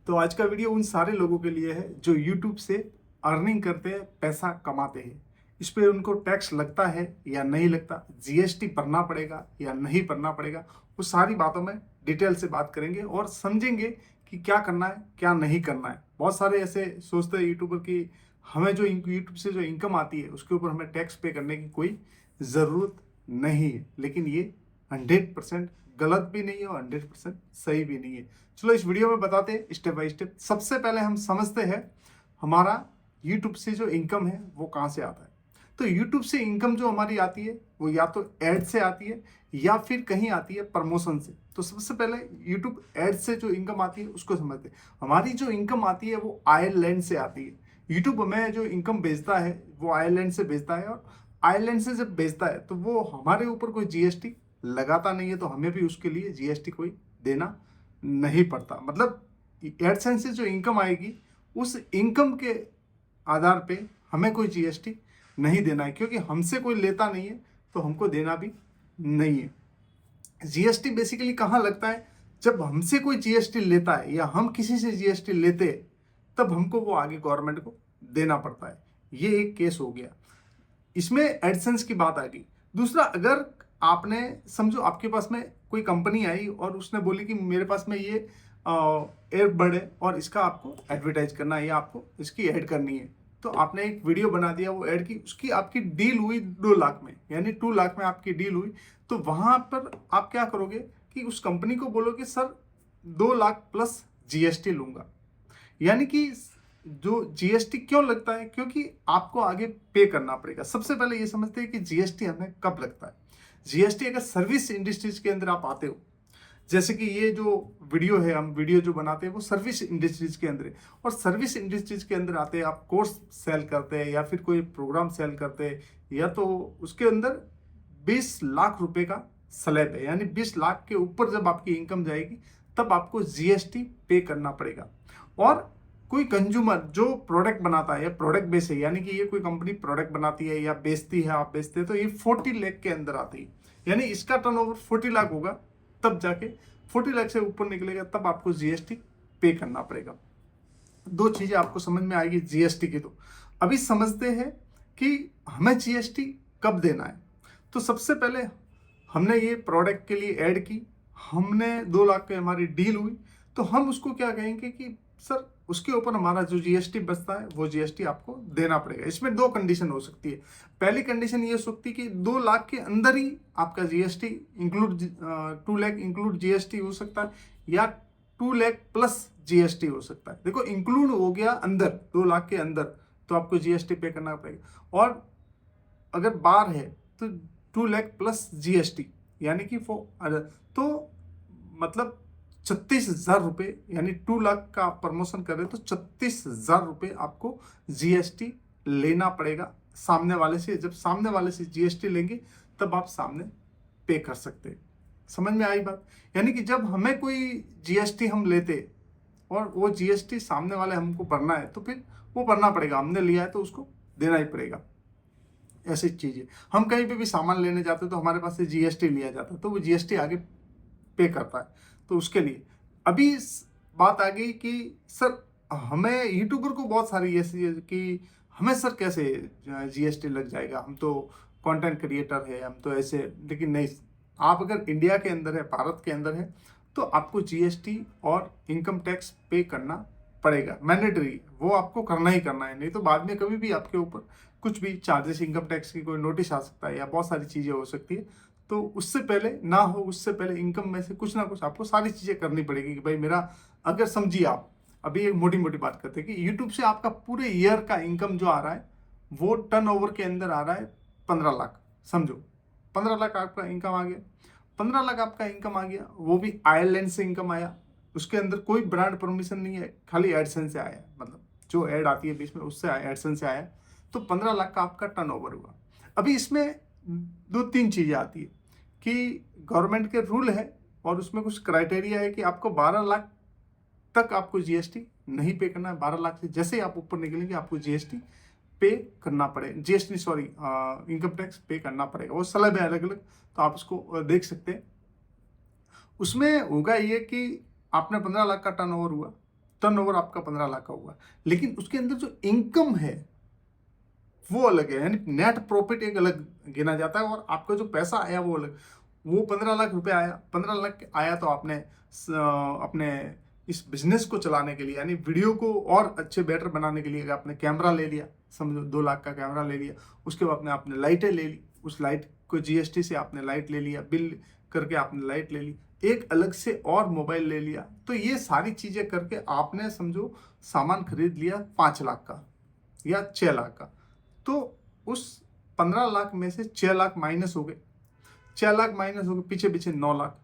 तो आज का वीडियो उन सारे लोगों के लिए है जो YouTube से अर्निंग करते हैं, पैसा कमाते हैं। इस पे उनको टैक्स लगता है या नहीं लगता, जीएसटी भरना पड़ेगा या नहीं भरना पड़ेगा, वो सारी बातों में डिटेल से बात करेंगे और समझेंगे कि क्या करना है, क्या नहीं करना है। बहुत सारे ऐसे सोचते हैं यूट्यूबर कि हमें जो यूट्यूब से जो इनकम आती है उसके ऊपर हमें टैक्स पे करने की कोई ज़रूरत नहीं है, लेकिन ये 100% गलत भी नहीं है और 100% सही भी नहीं है। चलो इस वीडियो में बताते हैं स्टेप बाय स्टेप। सबसे पहले हम समझते हैं हमारा यूट्यूब से जो इनकम है वो कहाँ से आता है। तो यूट्यूब से इनकम जो हमारी आती है वो या तो एड से आती है या फिर कहीं आती है प्रमोशन से। तो सबसे पहले यूट्यूब एड से जो इनकम आती है उसको समझते हैं। हमारी जो इनकम आती है वो आयरलैंड से आती है। यूट्यूब में जो इनकम बेचता है वो आयरलैंड से बेचता है, और आयरलैंड से जब बेचता है तो वो हमारे ऊपर कोई जीएसटी लगाता नहीं है, तो हमें भी उसके लिए जीएसटी कोई देना नहीं पड़ता। मतलब एडसेंस से जो इनकम आएगी उस इनकम के आधार पे हमें कोई जीएसटी नहीं देना है, क्योंकि हमसे कोई लेता नहीं है तो हमको देना भी नहीं है। जीएसटी बेसिकली कहाँ लगता है? जब हमसे कोई जीएसटी लेता है या हम किसी से जीएसटी लेते हैं तब हमको वो आगे गवर्नमेंट को देना पड़ता है। ये एक केस हो गया, इसमें एडसेंस की बात आ गई। दूसरा, अगर आपने समझो आपके पास में कोई कंपनी आई और उसने बोली कि मेरे पास में ये एयरबड है और इसका आपको एडवर्टाइज करना है या आपको इसकी ऐड करनी है, तो आपने एक वीडियो बना दिया, वो ऐड की, उसकी आपकी डील हुई 2 लाख में, यानी 2 लाख में आपकी डील हुई। तो वहां पर आप क्या करोगे कि उस कंपनी को बोलोगे सर 2 लाख प्लस जीएसटी लूंगा। यानी कि जो जीएसटी क्यों लगता है, क्योंकि आपको आगे पे करना पड़ेगा। सबसे पहले ये समझते हैं कि जीएसटी हमें कब लगता है। जीएसटी अगर सर्विस इंडस्ट्रीज के अंदर आप आते हो, जैसे कि ये जो वीडियो है, हम वीडियो जो बनाते हैं वो सर्विस इंडस्ट्रीज के अंदर है, और सर्विस इंडस्ट्रीज के अंदर आते हैं आप कोर्स सेल करते हैं या फिर कोई प्रोग्राम सेल करते हैं, या तो उसके अंदर 20 लाख रुपए का स्लैब है, यानी 20 लाख के ऊपर जब आपकी इनकम जाएगी तब आपको जीएसटी पे करना पड़ेगा। और कोई कंज्यूमर जो प्रोडक्ट बनाता है या प्रोडक्ट बेच है, यानी कि ये कोई कंपनी प्रोडक्ट बनाती है या बेचती है, आप बेचते हैं, तो ये 40 लाख के अंदर आती है, यानी इसका टर्नओवर 40 लाख होगा, तब जाके 40 लाख से ऊपर निकलेगा तब आपको जीएसटी पे करना पड़ेगा। 2 चीजें आपको समझ में आएगी जीएसटी की। तो अभी समझते हैं कि हमें जीएसटी कब देना है। तो सबसे पहले हमने ये प्रोडक्ट के लिए ऐड की, हमने 2 लाख की हमारी डील हुई, तो हम उसको क्या कहेंगे कि सर उसके ऊपर हमारा जो जीएसटी बचता है वो जीएसटी आपको देना पड़ेगा। इसमें 2 कंडीशन हो सकती है। पहली कंडीशन ये हो सकती है कि 2 लाख के अंदर ही आपका GST include 2 lakh include GST हो सकता है, या 2 लाख प्लस जीएसटी हो सकता है। देखो, इंक्लूड हो गया अंदर 2 लाख के अंदर तो आपको जीएसटी पे करना पड़ेगा, और अगर बाहर है तो 2 लाख प्लस जीएसटी, यानी कि वो तो मतलब 36,000 रुपये, यानी 2 लाख का आप प्रमोशन कर रहे हो तो 36,000 रुपये आपको जीएसटी लेना पड़ेगा सामने वाले से। जब सामने वाले से जीएसटी लेंगे तब आप सामने पे कर सकते हैं। समझ में आई बात? यानी कि जब हमें कोई जीएसटी हम लेते और वो जीएसटी सामने वाले हमको भरना है तो फिर वो भरना पड़ेगा, हमने लिया है तो उसको देना ही पड़ेगा। ऐसी चीज़ है, हम कहीं पे भी सामान लेने जाते हैं तो हमारे पास से जीएसटी लिया जाता है, तो वो जीएसटी आगे पे करता है। तो उसके लिए अभी बात आ गई कि सर हमें यूट्यूबर को बहुत सारी ऐसी है कि हमें सर कैसे जीएसटी लग जाएगा, हम तो कंटेंट क्रिएटर है, हम तो ऐसे। लेकिन नहीं, आप अगर इंडिया के अंदर है, भारत के अंदर है, तो आपको जीएसटी और इनकम टैक्स पे करना पड़ेगा, मैंडेटरी। वो आपको करना ही करना है, नहीं तो बाद में कभी भी आपके ऊपर कुछ भी चार्जेस, इनकम टैक्स की कोई नोटिस आ सकता है या बहुत सारी चीज़ें हो सकती है। तो उससे पहले ना हो, उससे पहले इनकम में से कुछ ना कुछ आपको सारी चीज़ें करनी पड़ेगी कि भाई मेरा, अगर समझिए आप अभी एक मोटी मोटी बात करते हैं कि यूट्यूब से आपका पूरे ईयर का इनकम जो आ रहा है वो टर्नओवर के अंदर आ रहा है 15 लाख। समझो 15 लाख आपका इनकम आ गया, 15 लाख आपका इनकम आ गया, वो भी आयरलैंड से इनकम आया। उसके अंदर कोई ब्रांड परमिशन नहीं है, खाली एडसेंस से आया, मतलब जो ऐड आती है बीच में उससे एडसेंस से आया। तो 15 लाख का आपका टर्नओवर हुआ। अभी इसमें 2-3 चीज़ें आती है कि गवर्नमेंट के रूल है और उसमें कुछ क्राइटेरिया है कि आपको 12 लाख तक आपको जीएसटी नहीं पे करना है। 12 लाख से जैसे ही आप ऊपर निकलेंगे आपको जीएसटी पे करना पड़ेगा, जीएसटी सॉरी इनकम टैक्स पे करना पड़ेगा। वो स्लैब है अलग अलग, तो आप उसको देख सकते हैं। उसमें होगा ये कि आपने 15 लाख का टर्नओवर हुआ टर्नओवर आपका 15 लाख का हुआ, लेकिन उसके अंदर जो इनकम है वो अलग है, यानी नेट प्रॉफिट एक अलग गिना जाता है और आपका जो पैसा आया वो अलग। वो 15 लाख रुपए आया, 15 लाख आया तो आपने अपने इस बिजनेस को चलाने के लिए, यानी वीडियो को और अच्छे बेटर बनाने के लिए आपने कैमरा ले लिया, समझो 2 लाख का कैमरा ले लिया, उसके बाद आपने लाइटें ले ली, उस लाइट को जीएसटी से आपने लाइट ले लिया, बिल करके आपने लाइट ले ली, एक अलग से और मोबाइल ले लिया, तो ये सारी चीजें करके आपने समझो सामान खरीद लिया 5 लाख का या 6 लाख का। तो उस 15 लाख में से 6 लाख माइनस हो गए, 6 लाख माइनस हो गए, पीछे पीछे 9 लाख,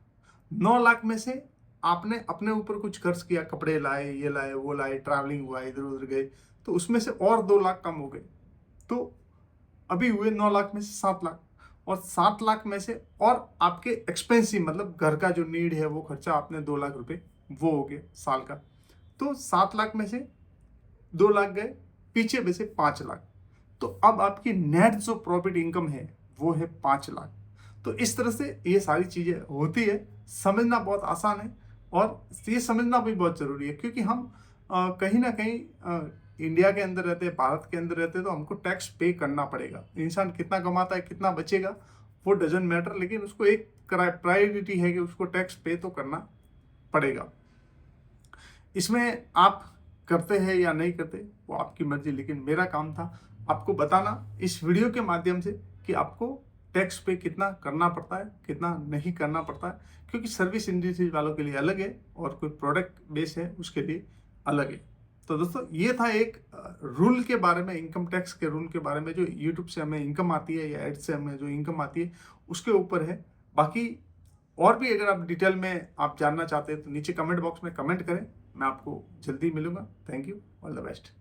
9 लाख में से आपने अपने ऊपर कुछ खर्च किया, कपड़े लाए, ये लाए, वो लाए, ट्रैवलिंग हुआ, इधर उधर गए, तो उसमें से और 2 लाख कम हो गए, तो अभी हुए 9 लाख में से 7 लाख, और 7 लाख में से और आपके एक्सपेंसिव मतलब घर का जो नीड है वो खर्चा आपने 2 लाख रुपए वो हो गए साल का, तो 7 लाख में से 2 लाख गए, पीछे में से 5 लाख, तो अब आपकी नेट जो प्रॉफिट इनकम है वो है 5 लाख। तो इस तरह से ये सारी चीजें होती है, समझना बहुत आसान है और ये समझना भी बहुत जरूरी है, क्योंकि हम कहीं ना कहीं इंडिया के अंदर रहते हैं, भारत के अंदर रहते हैं, तो हमको टैक्स पे करना पड़ेगा। इंसान कितना कमाता है, कितना बचेगा, वो डजंट मैटर, लेकिन उसको एक प्रायोरिटी है कि उसको टैक्स पे तो करना पड़ेगा। इसमें आप करते हैं या नहीं करते वो आपकी मर्जी, लेकिन मेरा काम था आपको बताना इस वीडियो के माध्यम से कि आपको टैक्स पे कितना करना पड़ता है, कितना नहीं करना पड़ता है, क्योंकि सर्विस इंडस्ट्री वालों के लिए अलग है और कोई प्रोडक्ट बेस है उसके लिए अलग है। तो दोस्तों ये था एक रूल के बारे में, इनकम टैक्स के रूल के बारे में, जो यूट्यूब से हमें इनकम आती है या एड से हमें जो इनकम आती है उसके ऊपर है। बाकी और भी अगर आप डिटेल में आप जानना चाहते हैं तो नीचे कमेंट बॉक्स में कमेंट करें, मैं आपको जल्दी मिलूंगा। Thank you, all the best.